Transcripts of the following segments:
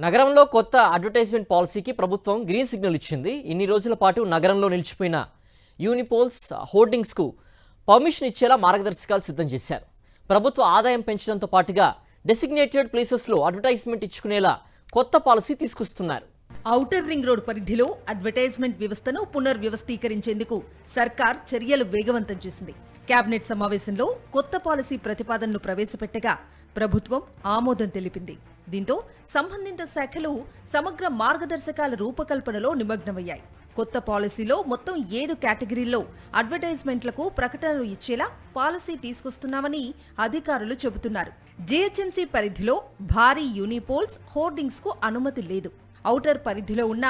నగరంలో కొత్త అడ్వర్టైజ్మెంట్ పాలసీకి ప్రభుత్వం గ్రీన్ సిగ్నల్ ఇచ్చింది. ఇన్ని రోజుల పాటు నగరంలో నిలిచిపోయిన యూనిపోల్స్ హోర్డింగ్స్కు పర్మిషన్ ఇచ్చేలా మార్గదర్శకాలు సిద్ధం చేశారు. ప్రభుత్వ ఆదాయం పెంచడంతో పాటుగా డెసిగ్నేటెడ్ ప్లేసెస్లో అడ్వర్టైజ్మెంట్ ఇచ్చుకునేలా కొత్త పాలసీ తీసుకొస్తున్నారు. ఔటర్ రింగ్ రోడ్ పరిధిలో అడ్వర్టైజ్మెంట్ వ్యవస్థను పునర్వ్యవస్థీకరించేందుకు సర్కార్ చర్యలు వేగవంతం చేసింది. కేబినెట్ సమావేశంలో కొత్త పాలసీ ప్రతిపాదనలు ప్రవేశపెట్టగా ప్రభుత్వం ఆమోదం తెలిపింది. దీంతో సంబంధిత శాఖలు సమగ్ర మార్గదర్శకాల రూపకల్పనలో నిమగ్నమయ్యాయి. కొత్త పాలసీలో మొత్తం 7 కేటగిరీల్లో అడ్వర్టైజ్మెంట్లకు ప్రకటనలు ఇచ్చేలా పాలసీ తీసుకొస్తున్నామని అధికారులు చెబుతున్నారు. జీహెచ్ఎంసీ పరిధిలో భారీ యూనిపోల్స్ హోర్డింగ్స్ కు అనుమతి లేదు. ఔటర్ పరిధిలో ఉన్న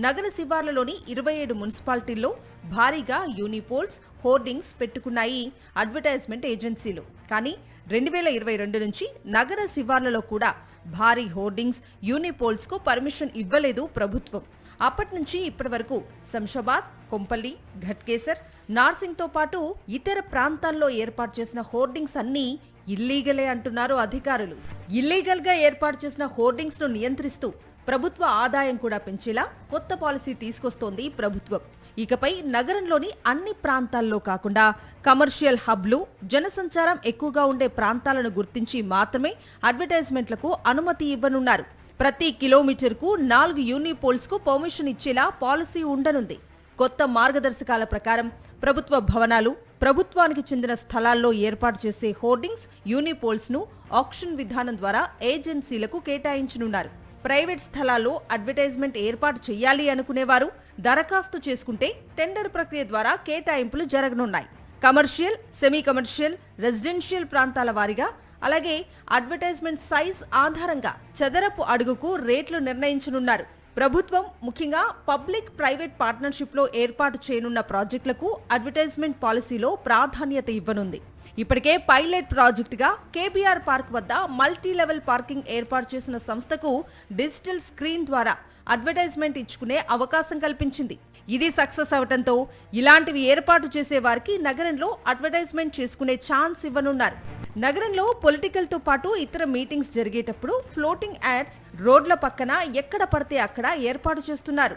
నగర శివార్లలోని 27 మున్సిపాలిటీల్లో భారీగా యూనిపోల్స్ హోర్డింగ్స్ పెట్టుకున్నాయి అడ్వర్టైజ్మెంట్ ఏజెన్సీలు. కానీ 2022 నుంచి నగర శివార్లలో కూడా భారీ హోర్డింగ్స్ యూనిపోల్స్ కు పర్మిషన్ ఇవ్వలేదు ప్రభుత్వం. అప్పటి నుంచి ఇప్పటి వరకు శంషాబాద్, కొంపల్లి, ఘట్కేసర్, నార్సింగ్తో పాటు ఇతర ప్రాంతాల్లో ఏర్పాటు చేసిన హోర్డింగ్స్ అన్నీ ఇల్లీగలే అంటున్నారు అధికారులు. ఇల్లీగల్ గా ఏర్పాటు చేసిన హోర్డింగ్స్ ను నియంత్రిస్తూ ప్రభుత్వ ఆదాయం కూడా పెంచేలా కొత్త పాలసీ తీసుకొస్తోంది ప్రభుత్వం. ఇకపై నగరంలోని అన్ని ప్రాంతాల్లో కాకుండా కమర్షియల్ హబ్లు, జనసంచారం ఎక్కువగా ఉండే ప్రాంతాలను గుర్తించి మాత్రమే అడ్వర్టైజ్మెంట్లకు అనుమతి ఇవ్వనున్నారు. ప్రతి కిలోమీటర్కు 4 యూనిపోల్స్ కు పర్మిషన్ ఇచ్చేలా పాలసీ ఉండనుంది. కొత్త మార్గదర్శకాల ప్రకారం ప్రభుత్వ భవనాలు, ప్రభుత్వానికి చెందిన స్థలాల్లో ఏర్పాటు చేసే హోర్డింగ్స్, యూనిపోల్స్ ను ఆక్షన్ విధానం ద్వారా ఏజెన్సీలకు కేటాయించనున్నారు. ప్రైవేట్ స్థలాల్లో అడ్వర్టైజ్మెంట్ ఏర్పాటు చేయాలి అనుకునేవారు దరఖాస్తు చేసుకుంటే టెండర్ ప్రక్రియ ద్వారా కేటాయింపులు జరగనున్నాయి. కమర్షియల్, సెమీ కమర్షియల్, రెసిడెన్షియల్ ప్రాంతాల వారీగా, అలాగే అడ్వర్టైజ్మెంట్ సైజ్ ఆధారంగా చదరపు అడుగుకు రేట్లు నిర్ణయించనున్నారు. ప్రభుత్వం ముఖ్యంగా పబ్లిక్ ప్రైవేట్ పార్ట్నర్షిప్ లో ఏర్పాటు చేయనున్న ప్రాజెక్టులకు అడ్వర్టైజ్మెంట్ పాలసీలో ప్రాధాన్యత ఇవ్వనుంది. ఇప్పటికే పైలట్ ప్రాజెక్టుగా కేబీఆర్ పార్క్ వద్ద మల్టీ లెవెల్ పార్కింగ్ ఏర్పాటు చేసిన సంస్థకు డిజిటల్ స్క్రీన్ ద్వారా అడ్వర్టైజ్మెంట్ ఇచ్చుకునే అవకాశం కల్పించింది. ఇది సక్సెస్ అవడంతో ఇలాంటివి ఏర్పాటు చేసే వారికి నగరంలో అడ్వర్టైజ్మెంట్ చేసుకునే ఛాన్స్ ఇవ్వనున్నారు. నగరంలో పొలిటికల్ తో పాటు ఇతర మీటింగ్స్ జరిగేటప్పుడు ఫ్లోటింగ్ యాడ్స్ రోడ్ల పక్కన ఎక్కడ పడితే అక్కడ ఏర్పాటు చేస్తున్నారు.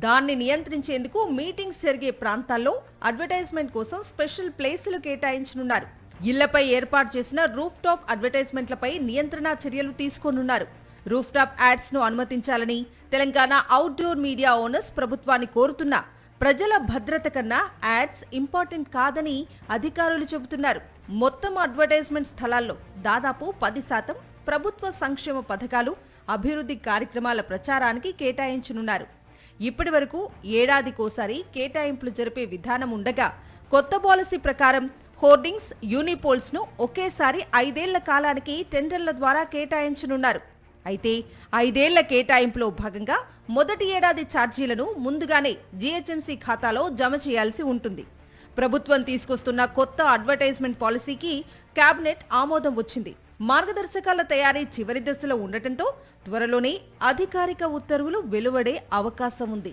దాన్ని నియంత్రించేందుకు మీటింగ్స్ జరిగే ప్రాంతాల్లో అడ్వర్టైజ్మెంట్ కోసం స్పెషల్ ప్లేసులు కేటాయించనున్నారు. ఇళ్లపై ఏర్పాటు చేసిన రూఫ్ టాప్ అడ్వర్టైజ్మెంట్లపై నియంత్రణ చర్యలు తీసుకోనున్నారు. రూఫ్ టాప్ యాడ్స్ ను అనుమతించాలని తెలంగాణ అవుట్డోర్ మీడియా ఓనర్స్ ప్రభుత్వాన్ని కోరుతున్నా ప్రజల భద్రత కన్నా యాడ్స్ ఇంపార్టెంట్ కాదని అధికారులు చెబుతున్నారు. మొత్తం అడ్వర్టైజ్మెంట్ స్థలాల్లో దాదాపు 10% ప్రభుత్వ సంక్షేమ పథకాలు, అభివృద్ధి కార్యక్రమాల ప్రచారానికి కేటాయించనున్నారు. ఇప్పటి వరకు ఏడాదికోసారి కేటాయింపులు జరిపే విధానం ఉండగా కొత్త పాలసీ ప్రకారం హోర్డింగ్స్, యూనిపోల్స్ ను ఒకేసారి 5 ఏళ్ల కాలానికి టెండర్ల ద్వారా కేటాయించనున్నారు. అయితే 5 ఏళ్ల కేటాయింపులో భాగంగా మొదటి ఏడాది ఛార్జీలను ముందుగానే జీహెచ్ఎంసీ ఖాతాలో జమ చేయాల్సి ఉంటుంది. ప్రభుత్వం తీసుకొస్తున్న కొత్త అడ్వర్టైజ్మెంట్ పాలసీకి కేబినెట్ ఆమోదం వచ్చింది. మార్గదర్శకాల తయారీ చివరి దశలో ఉండటంతో త్వరలోనే అధికారిక ఉత్తర్వులు వెలువడే అవకాశం ఉంది.